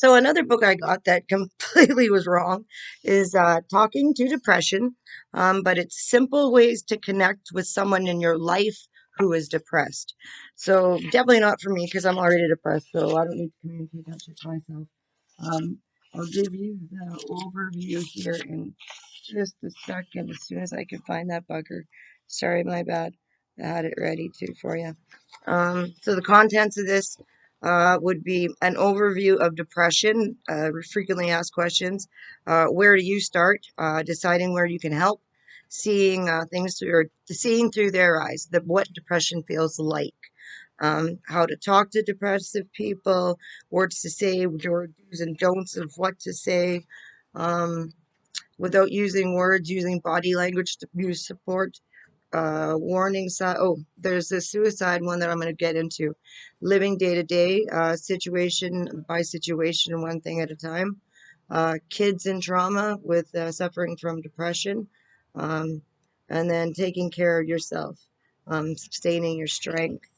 So another book I got that completely was wrong is Talking to Depression, but it's simple ways to connect with someone in your life who is depressed. So definitely not for me because I'm already depressed, so I don't need to communicate that shit to myself. Um, I'll give you the overview here in just a second as soon as I can find that bugger. Sorry, my bad. I had it ready too for you. So the contents of this would be an overview of depression, frequently asked questions, where do you start, deciding where you can help, seeing things through, or seeing through their eyes, what depression feels like, how to talk to depressive people, words to say, your do's and don'ts of what to say, um, without using words, using body language to use support, warning sign. Oh, there's a suicide one that I'm going to get into. Living day to day, situation by situation, one thing at a time. Kids in trauma with suffering from depression, um, and then taking care of yourself, sustaining your strength.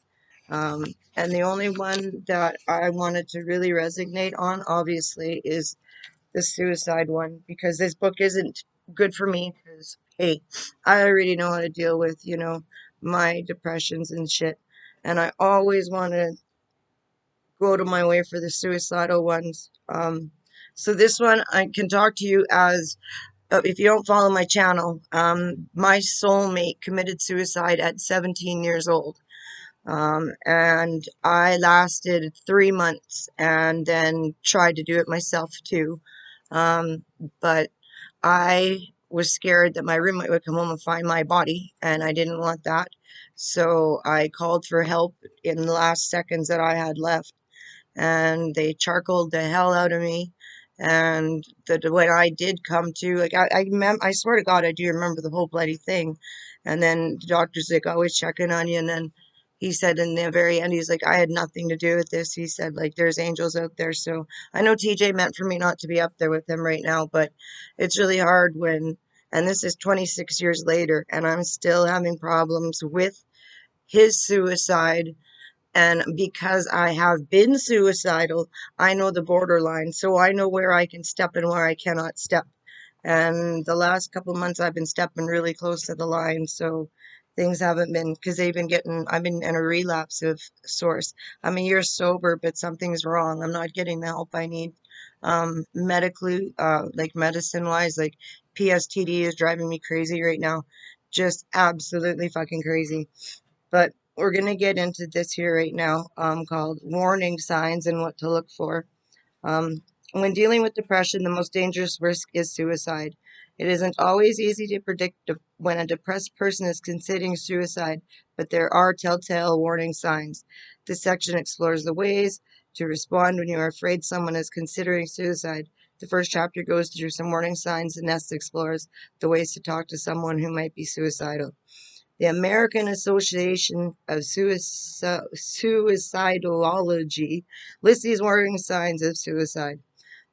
Um, and the only one that I wanted to really resonate on, obviously, is the suicide one because this book isn't good for me because hey, I already know how to deal with, my depressions and shit. And I always want to go to my way for the suicidal ones. So this one I can talk to you as if you don't follow my channel, my soulmate committed suicide at 17 years old. And I lasted 3 months and then tried to do it myself too. Um, but I was scared that my roommate would come home and find my body, and I didn't want that. So I called for help in the last seconds that I had left, and they charcoaled the hell out of me. And when I did come to, like, I swear to God, I do remember the whole bloody thing. And then the doctor's like, always checking on you. And then he said in the very end, he's like, I had nothing to do with this. He said, like, there's angels out there. So I know TJ meant for me not to be up there with him right now, but it's really hard when, and this is 26 years later, and I'm still having problems with his suicide, and because I have been suicidal, I know the borderline. So I know where I can step and where I cannot step. And the last couple months, I've been stepping really close to the line. So things haven't been, because I've been in a relapse of sorts. I'm a year sober, but something's wrong. I'm not getting the help I need. Medically, like medicine wise, like PSTD is driving me crazy right now. Just absolutely fucking crazy. But we're going to get into this here right now, called warning signs and what to look for. Um, when dealing with depression, the most dangerous risk is suicide. It isn't always easy to predict when a depressed person is considering suicide, but there are telltale warning signs. This section explores the ways to respond when you are afraid someone is considering suicide. The first chapter goes through some warning signs, and next explores the ways to talk to someone who might be suicidal. The American Association of Suicidology lists these warning signs of suicide.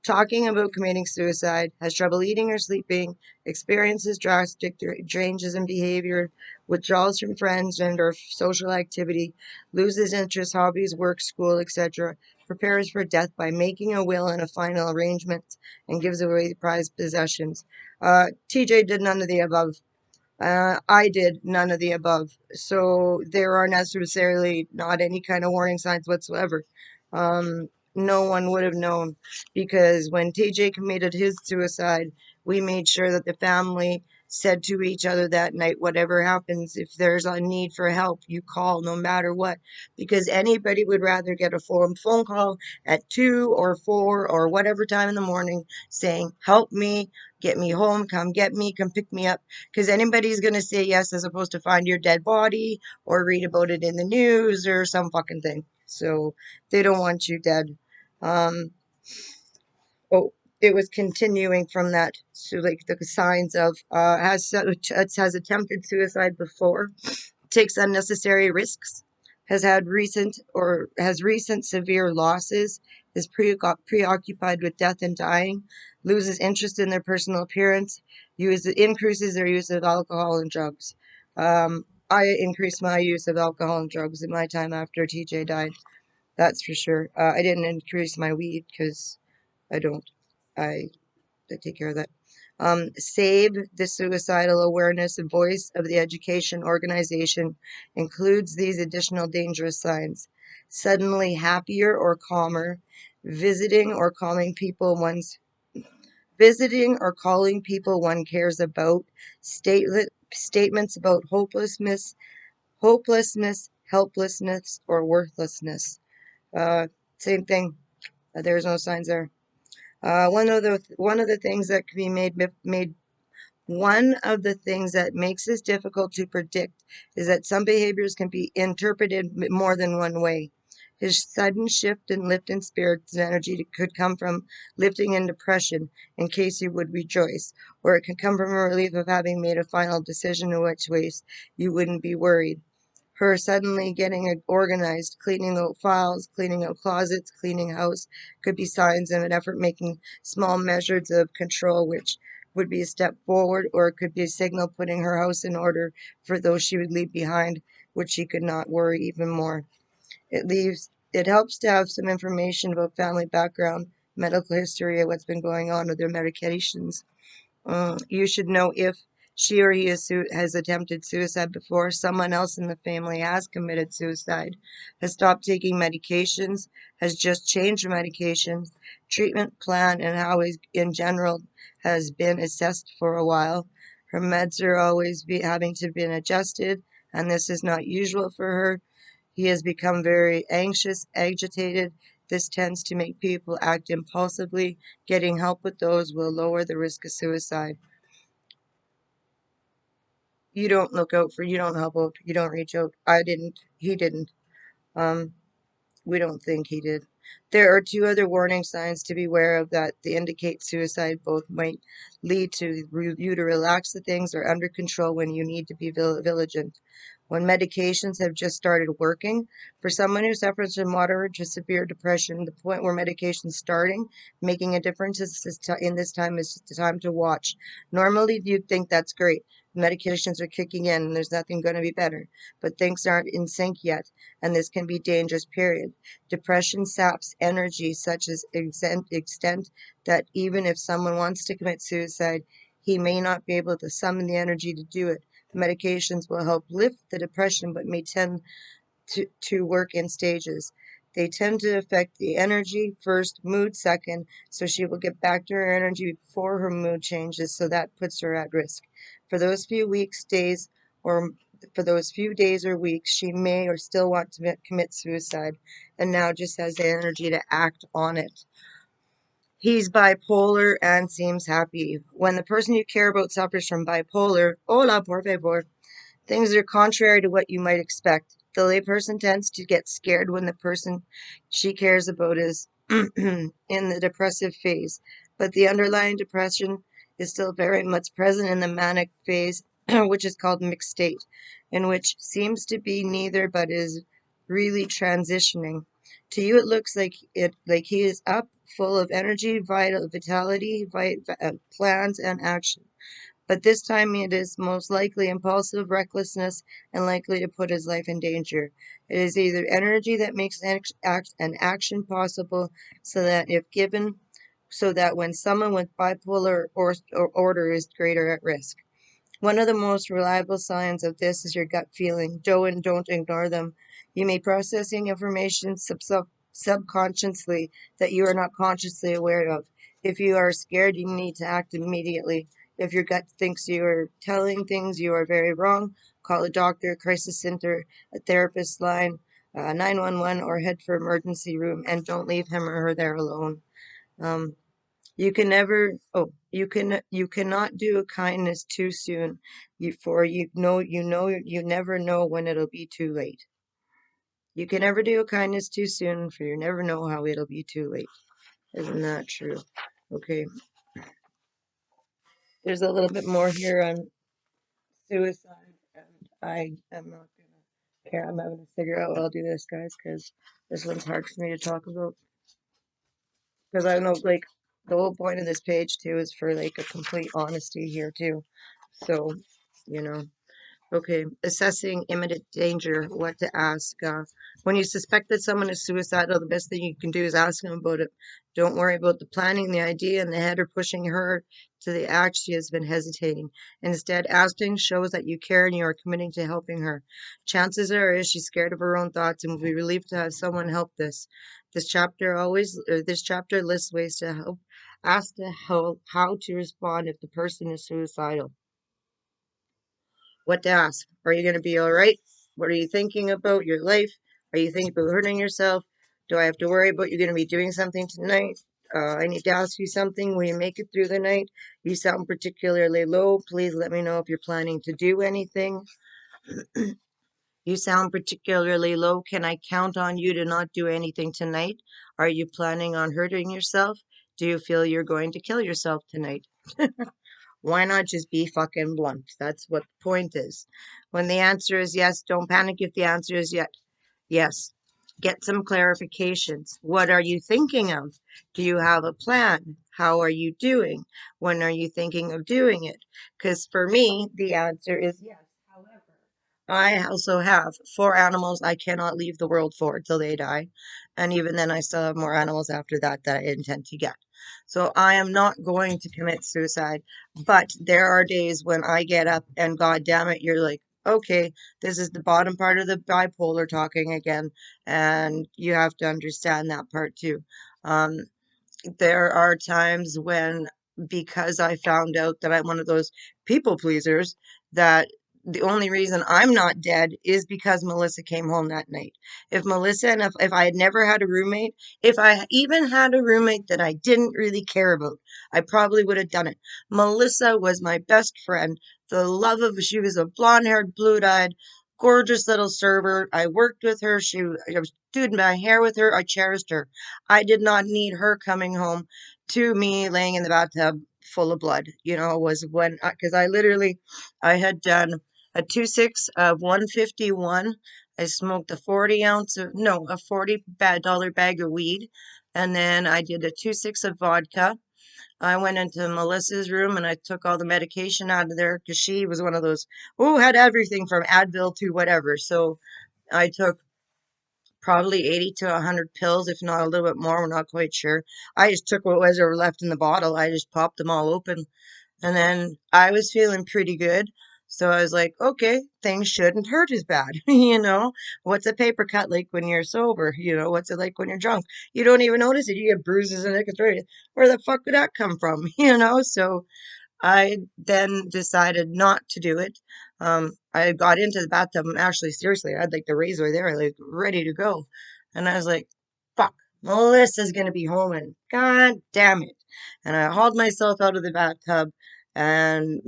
Talking about committing suicide, has trouble eating or sleeping, experiences drastic changes in behavior, withdrawals from friends and or social activity, loses interest, hobbies, work, school, etc., prepares for death by making a will and a final arrangement, and gives away prized possessions. TJ did none of the above. I did none of the above. So there are necessarily not any kind of warning signs whatsoever. No one would have known because when TJ committed his suicide, we made sure that the family said to each other that night, whatever happens, if there's a need for help, you call no matter what. Because anybody would rather get a phone call at 2 or 4 or whatever time in the morning saying, help me, get me home, come get me, come pick me up, because anybody's going to say yes as opposed to find your dead body or read about it in the news or some fucking thing. So they don't want you dead. Um, oh, it was continuing from that. So like the signs of has attempted suicide before, takes unnecessary risks, has recent severe losses, is preoccupied with death and dying, loses interest in their personal appearance, increases their use of alcohol and drugs. I increased my use of alcohol and drugs in my time after TJ died. That's for sure. I didn't increase my weed because I don't. I take care of that. SAVE, the Suicidal Awareness and Voice of the Education Organization, includes these additional dangerous signs: suddenly happier or calmer, visiting or calling people one's visiting or calling people one cares about, statements about hopelessness, helplessness, or worthlessness. Same thing. There's no signs there. One of the things that can be made one of the things that makes this difficult to predict is that some behaviors can be interpreted more than one way. His sudden shift and lift in spirits and energy could come from lifting in depression, in case you would rejoice, or it could come from a relief of having made a final decision in which ways you wouldn't be worried. Her suddenly getting organized, cleaning out files, cleaning out closets, cleaning house could be signs of an effort making small measures of control, which would be a step forward, or it could be a signal putting her house in order for those she would leave behind, which she could not worry even more. It helps to have some information about family background, medical history, of what's been going on with their medications. You should know if she or he has attempted suicide before, someone else in the family has committed suicide, has stopped taking medications, has just changed medications, treatment plan, and how is in general has been assessed for a while. Her meds are always having to be adjusted, and this is not usual for her. He has become very anxious, agitated. This tends to make people act impulsively. Getting help with those will lower the risk of suicide. You don't help out, you don't reach out. I didn't, he didn't. Um, we don't think he did. There are two other warning signs to be aware of that they indicate suicide. Both might lead to you to relax the things or under control when you need to be vigilant. When medications have just started working, for someone who suffers from moderate to severe depression, the point where medication's starting, making a difference in this time is the time to watch. Normally, you'd think that's great. Medications are kicking in and there's nothing going to be better, but things aren't in sync yet, and this can be dangerous, period. Depression saps energy such as extent that even if someone wants to commit suicide, he may not be able to summon the energy to do it. Medications will help lift the depression but may tend to work in stages. They tend to affect the energy first, mood second, so she will get back to her energy before her mood changes, so that puts her at risk. For those few weeks, days, or for those few days or weeks, she may or still want to commit suicide, and now just has the energy to act on it. He's bipolar and seems happy. When the person you care about suffers from bipolar, hola, por favor, things are contrary to what you might expect. The layperson tends to get scared when the person she cares about is in the depressive phase, but the underlying depression is still very much present in the manic phase, which is called mixed state, in which seems to be neither but is really transitioning. To you, it looks like he is up, full of energy, vitality, plans, and action. But this time it is most likely impulsive recklessness and likely to put his life in danger. It is either energy that makes an action possible, so that if given, so that when someone with bipolar order is greater at risk. One of the most reliable signs of this is your gut feeling. Don't ignore them. You may be processing information subconsciously that you are not consciously aware of. If you are scared, you need to act immediately. If your gut thinks you are telling things you are very wrong, call a doctor, crisis center, a therapist line, 911, or head for emergency room, and don't leave him or her there alone. Um, you can never, oh, you cannot do a kindness too soon. You never know when it'll be too late. You can never do a kindness too soon, for you never know how it'll be too late. Isn't that true? Okay, there's a little bit more here on suicide, and I am not gonna care. I'm having to figure out what I'll do this, guys, because this one's hard for me to talk about. Because I know, like, the whole point of this page too is for like a complete honesty here too. So, you know. Okay, assessing imminent danger, what to ask. When you suspect that someone is suicidal, the best thing you can do is ask them about it. Don't worry about the planning, the idea, and the head or pushing her to the act she has been hesitating. Instead, asking shows that you care and you are committing to helping her. Chances are is she's scared of her own thoughts and will be relieved to have someone help this. This chapter lists ways to help ask to help how to respond if the person is suicidal. What to ask. Are you going to be all right? What are you thinking about your life? Are you thinking about hurting yourself? Do I have to worry about you going to be doing something tonight? I need to ask you something. Will you make it through the night? You sound particularly low. Please let me know if you're planning to do anything. You sound particularly low. Can I count on you to not do anything tonight? Are you planning on hurting yourself? Do you feel you're going to kill yourself tonight? Why not just be fucking blunt? That's what the point is. When the answer is yes, don't panic if the answer is yes. Get some clarifications. What are you thinking of? Do you have a plan? How are you doing? When are you thinking of doing it? Because for me, the answer is yes. However, I also have four animals I cannot leave the world for till they die. And even then, I still have more animals after that I intend to get. So I am not going to commit suicide. But there are days when I get up and God damn it, you're like, okay, this is the bottom part of the bipolar talking again. And you have to understand that part too. Um, there are times when, because I found out that I'm one of those people pleasers, that the only reason I'm not dead is because Melissa came home that night. If Melissa and if I had never had a roommate, if I even had a roommate that I didn't really care about, I probably would have done it. Melissa was my best friend. The love of she was a blonde haired, blue eyed, gorgeous little server. I worked with her. I was doing my hair with her. I cherished her. I did not need her coming home to me laying in the bathtub full of blood. Was when because I literally I had done a 2-6 of 151. I smoked a 40 ounce of no a $40 bag of weed, and then I did a 2-6 of vodka. I went into Melissa's room and I took all the medication out of there because she was one of those who had everything from Advil to whatever. So I took probably 80 to 100 pills, if not a little bit more. We're not quite sure. I just took what was ever left in the bottle. I just popped them all open. And then I was feeling pretty good. So I was like, okay, things shouldn't hurt as bad. What's a paper cut like when you're sober? What's it like when you're drunk? You don't even notice it. You get bruises and it's right. Where the fuck did that come from? So I then decided not to do it. I got into the bathtub and actually, seriously, I had like the razor there, like ready to go. And I was like, fuck, Melissa's gonna be home and god damn it. And I hauled myself out of the bathtub and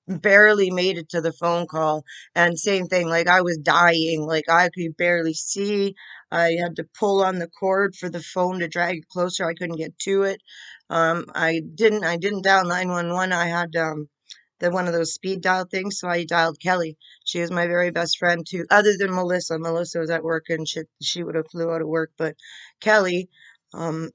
barely made it to the phone call. And same thing, like I was dying, like I could barely see. I had to pull on the cord for the phone to drag it closer. I couldn't get to it. I didn't dial 911. I had the one of those speed dial things, so I dialed Kelly. She is my very best friend too, other than Melissa. Melissa was at work and she would have flew out of work, but Kelly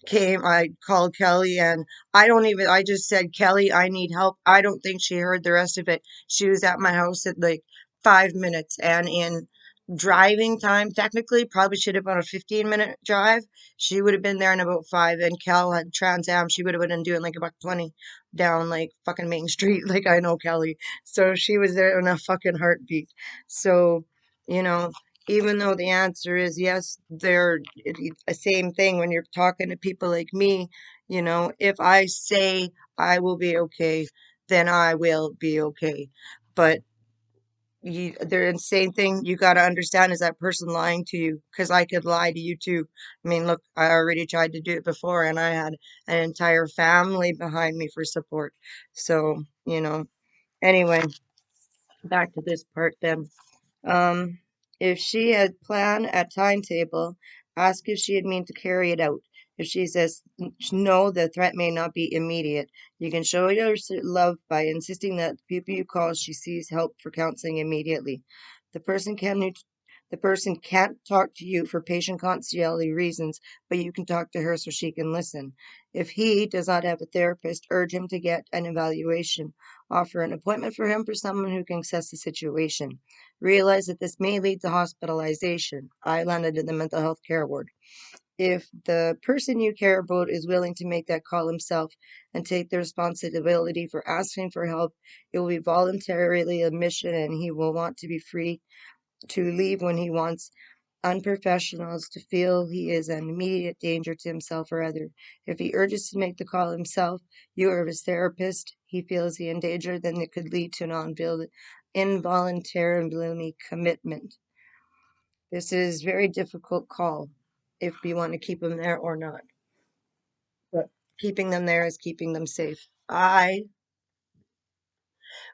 came. I called Kelly and I just said, Kelly, I need help. I don't think she heard the rest of it. She was at my house at like 5 minutes, and in driving time, technically, probably should have been a 15-minute drive. She would have been there in about five, and Cal had Trans Am. She would have been doing like about 20 down like fucking Main Street. Like I know Kelly. So she was there in a fucking heartbeat. So, you know, even though the answer is yes, they're the same thing when you're talking to people like me. If I say I will be okay, then I will be okay. But they're the same thing you got to understand is that person lying to you, because I could lie to you too. I mean, look, I already tried to do it before and I had an entire family behind me for support. So, anyway, back to this part then. Um, if she had planned a timetable, ask if she'd mean to carry it out. If she says no, the threat may not be immediate. You can show your love by insisting that the people you call she sees help for counseling immediately. The person can The person can't talk to you for patient confidentiality reasons, but you can talk to her so she can listen. If he does not have a therapist, urge him to get an evaluation. Offer an appointment for him for someone who can assess the situation. Realize that this may lead to hospitalization. I landed in the mental health care ward. If the person you care about is willing to make that call himself and take the responsibility for asking for help, it will be voluntarily admission and he will want to be free to leave when he wants. Unprofessionals to feel he is an immediate danger to himself or other. If he urges to make the call himself, you are his therapist, he feels he in danger, then it could lead to an involuntary commitment. This is very difficult call if we want to keep them there or not. But keeping them there is keeping them safe. When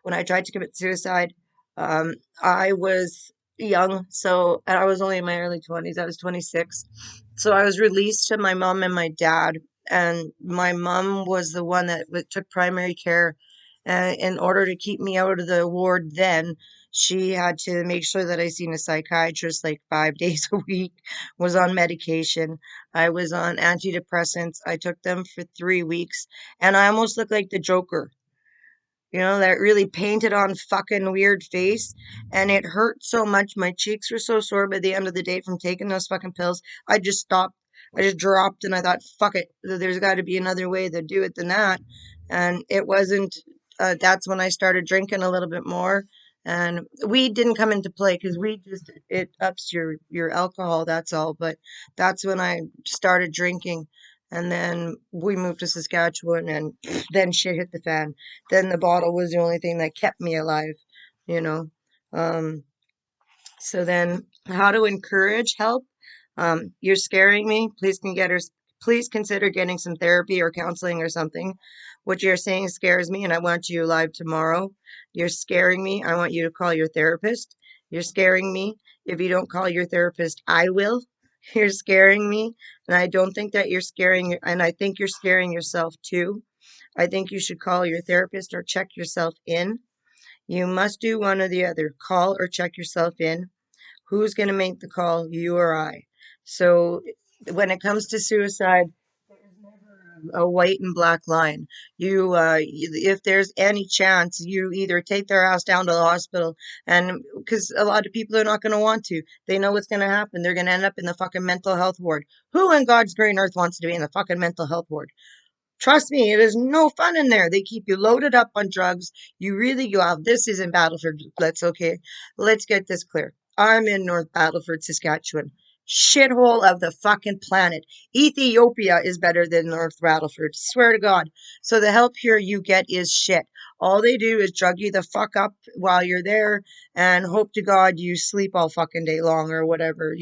I tried to commit suicide, um, I was young, so and I was only in my early 20s. I was 26. So I was released to my mom and my dad, and my mom was the one that took primary care. And in order to keep me out of the ward, then she had to make sure that I seen a psychiatrist like 5 days a week, was on medication. I was on antidepressants. I took them for 3 weeks, and I almost looked like the Joker, that really painted on fucking weird face. And it hurt so much. My cheeks were so sore by the end of the day from taking those fucking pills. I just stopped. I just dropped and I thought, fuck it. There's got to be another way to do it than that. And it wasn't, that's when I started drinking a little bit more. And weed didn't come into play because weed just, it ups your alcohol, that's all. But that's when I started drinking. And then we moved to Saskatchewan and then shit hit the fan. Then the bottle was the only thing that kept me alive, you know. Um, so then, how to encourage help? You're scaring me. Please consider getting some therapy or counseling or something. What you're saying scares me, and I want you alive tomorrow. You're scaring me. I want you to call your therapist. You're scaring me. If you don't call your therapist, I will. You're scaring me, and I don't think that you're scaring, and I think you're scaring yourself too. I think you should call your therapist or check yourself in. You must do one or the other. Call or check yourself in. Who's going to make the call, you or I? So when it comes to suicide, there's never a white and black line. If there's any chance, you either take their ass down to the hospital, and because a lot of people are not going to want to, they know what's going to happen. They're going to end up in the fucking mental health ward. Who in God's green earth wants to be in the fucking mental health ward? Trust me, it is no fun in there. They keep you loaded up on drugs. You really go out. This isn't Battleford. Okay. Let's get this clear. I'm in North Battleford, Saskatchewan. Shithole of the fucking planet. Ethiopia is better than North Battleford. Swear to God. So the help here you get is shit. All they do is drug you the fuck up while you're there and hope to God you sleep all fucking day long or whatever,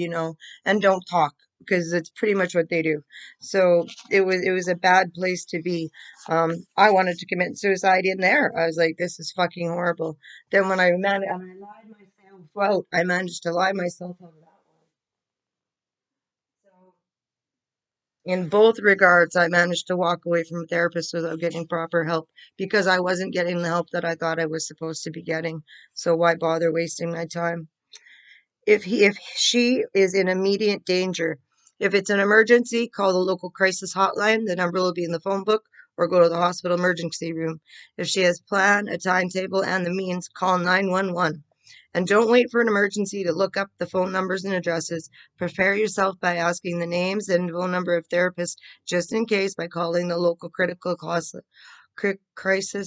and don't talk because it's pretty much what they do. So it was a bad place to be. I wanted to commit suicide in there. I was like, this is fucking horrible. Then when and I lied myself out, I managed to lie myself out of that one. So in both regards, I managed to walk away from a therapist without getting proper help because I wasn't getting the help that I thought I was supposed to be getting. So why bother wasting my time? If she is in immediate danger. If it's an emergency, call the local crisis hotline. The number will be in the phone book, or go to the hospital emergency room. If she has plan, a timetable, and the means, call 911. And don't wait for an emergency to look up the phone numbers and addresses. Prepare yourself by asking the names and phone number of therapists just in case by calling the local crisis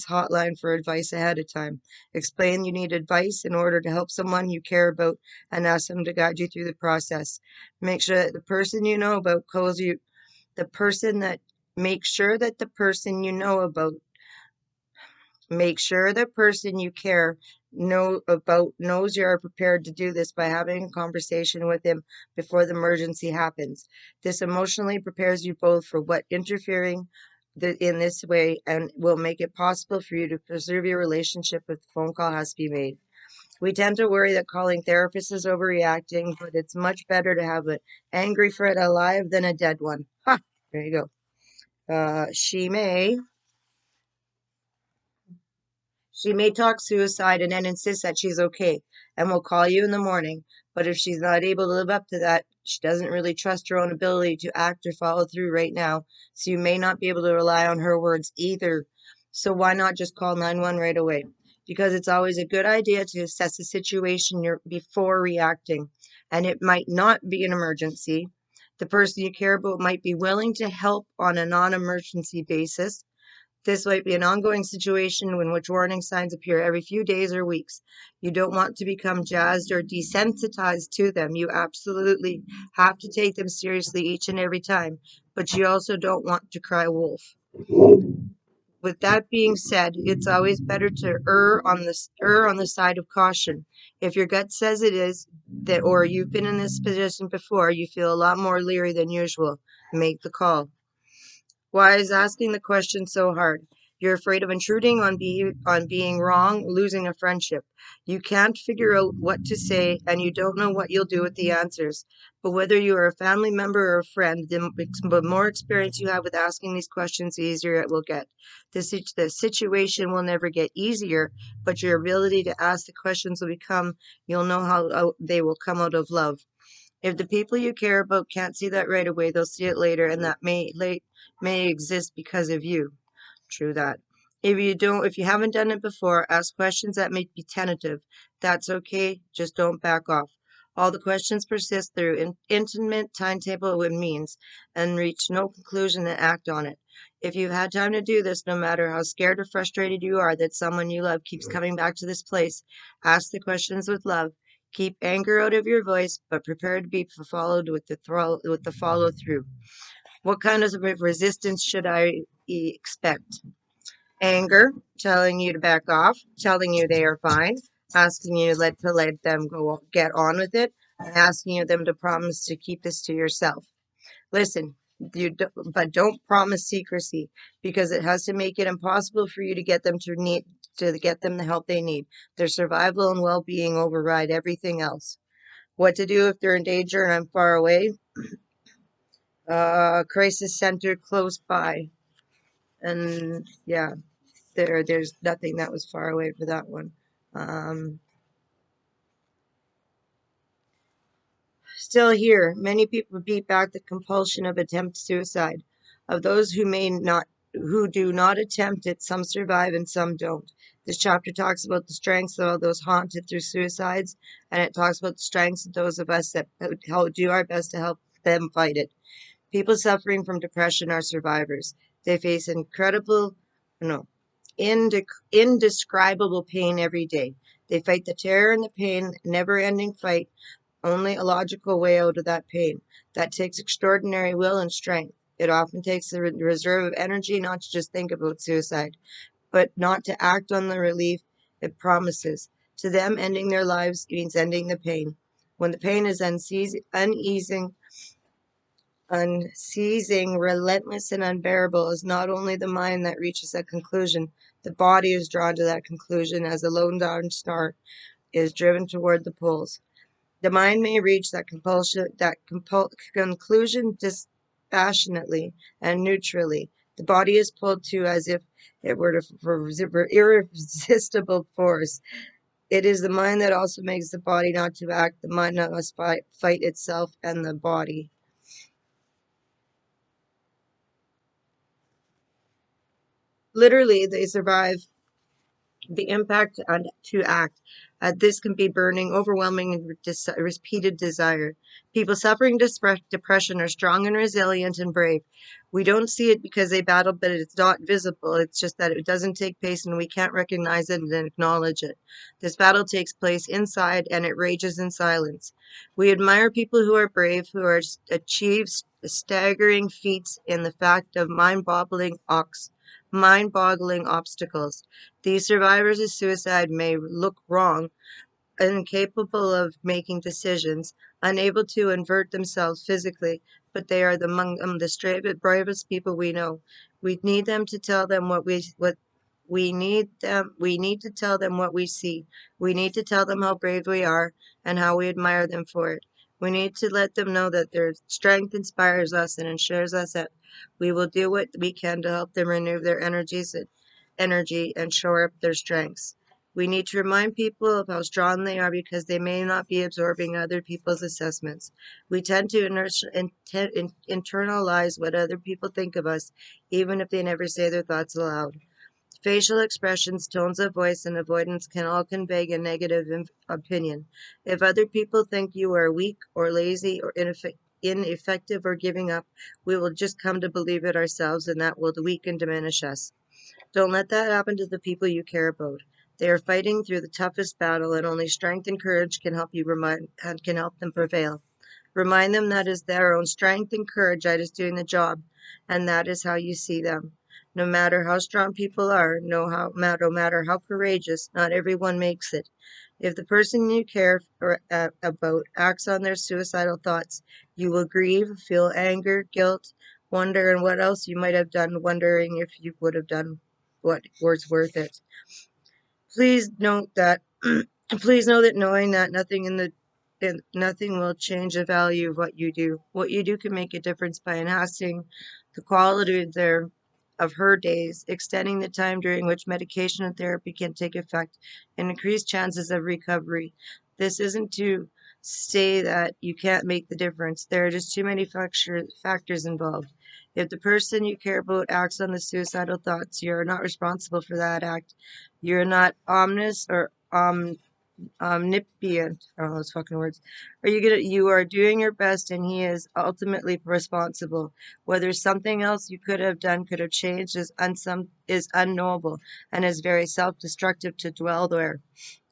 hotline for advice ahead of time. Explain you need advice in order to help someone you care about and ask them to guide you through the process. Make sure that the person you know about calls you, the person that, make sure that the person you know about, make sure the person you care know about knows you are prepared to do this by having a conversation with him before the emergency happens. This emotionally prepares you both for what interfering in this way and will make it possible for you to preserve your relationship if the phone call has to be made. We tend to worry that calling therapists is overreacting, but it's much better to have an angry friend alive than a dead one. Ha! There you go. She may talk suicide and then insist that she's okay and will call you in the morning. But if she's not able to live up to that, she doesn't really trust her own ability to act or follow through right now. So you may not be able to rely on her words either. So why not just call 911 right away? Because it's always a good idea to assess the situation before reacting. And it might not be an emergency. The person you care about might be willing to help on a non emergency basis. This might be an ongoing situation in which warning signs appear every few days or weeks. You don't want to become jazzed or desensitized to them. You absolutely have to take them seriously each and every time, but you also don't want to cry wolf. With that being said, it's always better to err on the side of caution. If your gut says it is that, or you've been in this position before, you feel a lot more leery than usual. Make the call. Why is asking the question so hard? You're afraid of intruding on being wrong, losing a friendship. You can't figure out what to say, and you don't know what you'll do with the answers. But whether you are a family member or a friend, the more experience you have with asking these questions, the easier it will get. The situation will never get easier, but your ability to ask the questions will become, you'll know how they will come out of love. If the people you care about can't see that right away, they'll see it later, and that may exist because of you. True that. If you haven't done it before, ask questions that may be tentative. That's okay. Just don't back off. All the questions persist through intimate timetable and means, and reach no conclusion and act on it. If you've had time to do this, no matter how scared or frustrated you are that someone you love keeps coming back to this place, ask the questions with love. Keep anger out of your voice, but prepare to be followed with the follow through. What kind of resistance should I expect? Anger, telling you to back off, telling you they are fine, asking you to let them go get on with it, and asking you them to promise to keep this to yourself. Listen, but don't promise secrecy because it has to make it impossible for you to get them the help they need. Their survival and well-being override everything else. What to do if they're in danger and I'm far away? Crisis center close by, and yeah, there's nothing that was far away for that one. Um, Still here, many people beat back the compulsion of attempt suicide. Of those who do not attempt it, some survive and some don't. This chapter talks about the strengths of all those haunted through suicides, and it talks about the strengths of those of us that do our best to help them fight it. People suffering from depression are survivors. They face no, indescribable pain every day. They fight the terror and the pain, never ending fight, only a logical way out of that pain. That takes extraordinary will and strength. It often takes a reserve of energy not to just think about suicide, but not to act on the relief it promises. To them, ending their lives means ending the pain. When the pain is unceasing, relentless, and unbearable, is not only the mind that reaches that conclusion, the body is drawn to that conclusion as a lone down star is driven toward the poles. The mind may reach conclusion dispassionately and neutrally. The body is pulled to as if it were for irresistible force. It is the mind that also makes the body not to act. The mind that must fight itself and the body. Literally, they survive the impact on to act. This can be burning, overwhelming, and repeated desire. People suffering depression are strong and resilient and brave. We don't see it because they battle, but it's not visible. It's just that it doesn't take place and we can't recognize it and acknowledge it. This battle takes place inside and it rages in silence. We admire people who are brave, who are achieve staggering feats in the fact of mind-boggling obstacles. These survivors of suicide may look wrong, incapable of making decisions, unable to invert themselves physically, but they are among the bravest people we know. We need them to tell them what we need to tell them what we see. We need to tell them how brave we are and how we admire them for it. We need to let them know that their strength inspires us and ensures us that we will do what we can to help them renew their energy and shore up their strengths. We need to remind people of how strong they are because they may not be absorbing other people's assessments. We tend to internalize what other people think of us, even if they never say their thoughts aloud. Facial expressions, tones of voice, and avoidance can all convey a negative opinion. If other people think you are weak or lazy or ineffective or giving up, we will just come to believe it ourselves, and that will weaken, diminish us. Don't let that happen to the people you care about. They are fighting through the toughest battle, and only strength and courage can help you remind and can help them prevail. Remind them that is their own strength and courage that is doing the job, and that is how you see them. No matter how strong people are, no matter how courageous, not everyone makes it. If the person you care about acts on their suicidal thoughts, you will grieve, feel anger, guilt, wonder, and what else you might have done, wondering if you would have done what was worth it. Please note that please know that knowing that nothing will change the value of what you do. What you do can make a difference by enhancing the quality of her days, extending the time during which medication and therapy can take effect, and increase chances of recovery. This isn't to say that you can't make the difference. There are just too many factors involved. If the person you care about acts on the suicidal thoughts, you are not responsible for that act. You're not omnis or omnipotent. I don't know those fucking words. You are doing your best, and he is ultimately responsible. Whether something else you could have done could have changed is unknowable, and is very self-destructive to dwell there.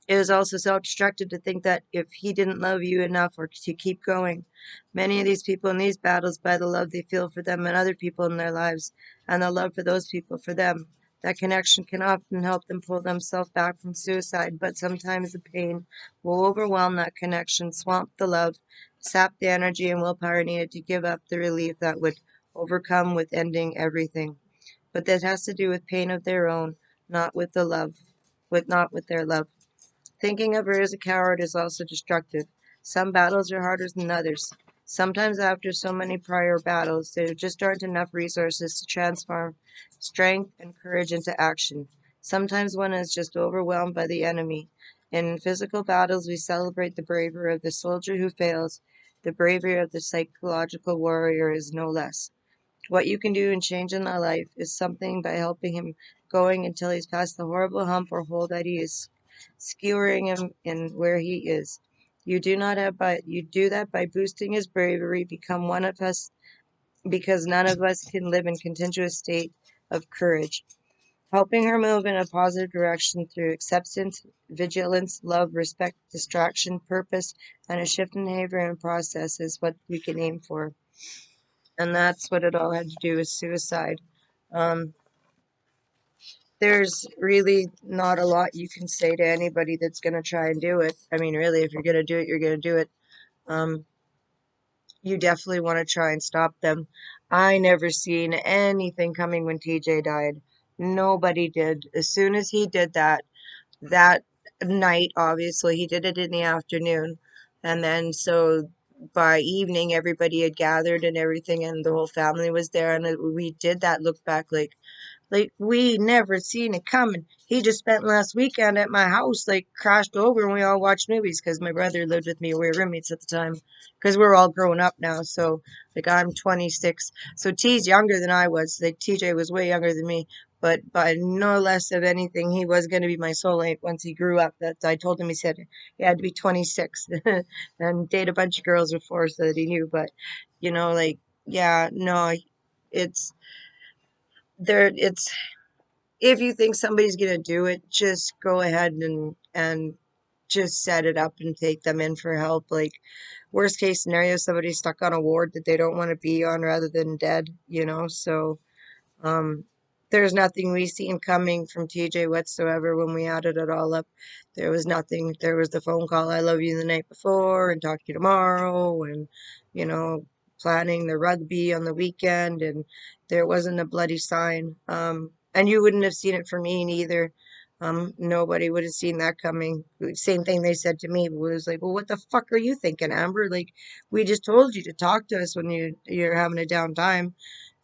It is also self-destructive to think that if he didn't love you enough or to keep going. Many of these people in these battles by the love they feel for them and other people in their lives, and the love for those people for them. That connection can often help them pull themselves back from suicide, but sometimes the pain will overwhelm that connection, swamp the love, sap the energy and willpower needed to give up the relief that would overcome with ending everything. But that has to do with pain of their own, not with the love, not with their love. Thinking of her as a coward is also destructive. Some battles are harder than others. Sometimes, after so many prior battles, there just aren't enough resources to transform strength and courage into action. Sometimes one is just overwhelmed by the enemy. In physical battles, we celebrate the bravery of the soldier who fails. The bravery of the psychological warrior is no less. What you can do in changing a life is something by helping him going until he's past the horrible hump or hole that he is, skewering him in where he is. You do that by boosting his bravery, become one of us because none of us can live in continuous state of courage. Helping her move in a positive direction through acceptance, vigilance, love, respect, distraction, purpose, and a shift in behavior and process is what we can aim for. And that's what it all had to do with suicide. Um, there's really not a lot you can say to anybody that's going to try and do it. I mean, really, if you're going to do it, you're going to do it. Um, you definitely want to try and stop them. I never seen anything coming when TJ died. Nobody did. As soon as he did that night, obviously, he did it in the afternoon. And then, so by evening, everybody had gathered and everything, and the whole family was there. And we did that look back like we never seen it coming. He just spent last weekend at my house, like crashed over, and we all watched movies because my brother lived with me. We were roommates at the time because we're all grown up now. So like I'm 26, so T's younger than I was. Like TJ was way younger than me, but by no less of anything, he was going to be my soulmate once he grew up. That I told him, he said he had to be 26 and date a bunch of girls before so that he knew. But like yeah, no, it's there. It's if you think somebody's gonna do it, just go ahead and just set it up and take them in for help. Like worst case scenario, somebody's stuck on a ward that they don't want to be on rather than dead. So um, there's nothing we seen coming from TJ whatsoever when we added it all up. There was nothing. There was the phone call, I love you the night before and talk to you tomorrow and, you know, planning the rugby on the weekend and there wasn't a bloody sign. And you wouldn't have seen it for me neither. Nobody would have seen that coming. Same thing they said to me was like, well, what the fuck are you thinking, Amber? Like, we just told you to talk to us when you're having a down time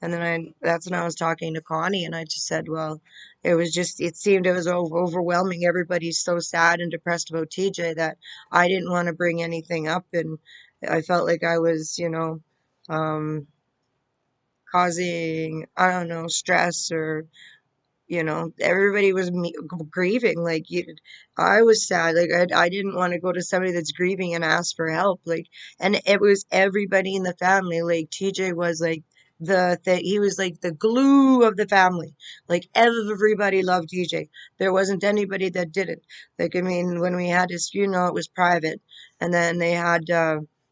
And then that's when I was talking to Connie, and I just said, well, it seemed it was overwhelming. Everybody's so sad and depressed about TJ that I didn't want to bring anything up. And I felt like I was, um, causing, I don't know, stress or everybody was grieving. Like I was sad. Like I didn't want to go to somebody that's grieving and ask for help. Like, and it was everybody in the family. Like TJ was like he was like the glue of the family. Like everybody loved TJ. There wasn't anybody that didn't. Like, I mean, when we had his funeral, it was private, and then they had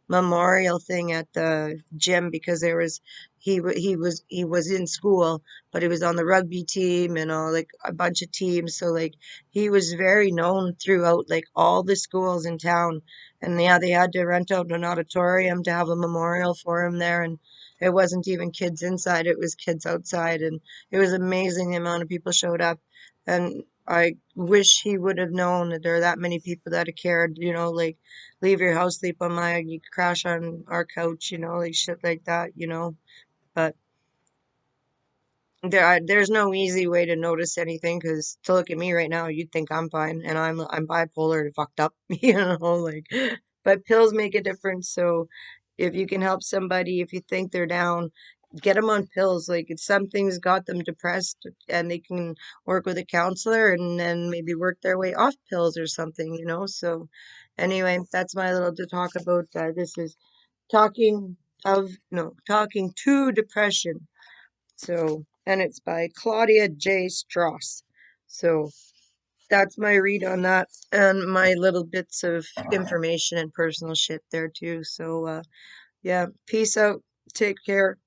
memorial thing at the gym because there was he was in school, but he was on the rugby team and all, like a bunch of teams. So like he was very known throughout like all the schools in town. And yeah, they had to rent out an auditorium to have a memorial for him there. And it wasn't even kids inside, it was kids outside. And it was amazing the amount of people showed up. And I wish he would have known that there are that many people that have cared, like leave your house, sleep on you crash on our couch, like shit like that. But there's no easy way to notice anything because to look at me right now, you'd think I'm fine, and I'm bipolar and fucked up, like. But pills make a difference. So if you can help somebody, if you think they're down, get them on pills. Like if something's got them depressed, and they can work with a counselor and then maybe work their way off pills or something. So anyway, that's my little to talk about. This is talking of no talking to depression. So, and it's by Claudia J. Strauss. So that's my read on that and my little bits of information and personal shit there too. So, yeah, peace out. Take care.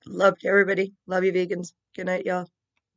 Love to everybody. Love you, vegans. Good night, y'all.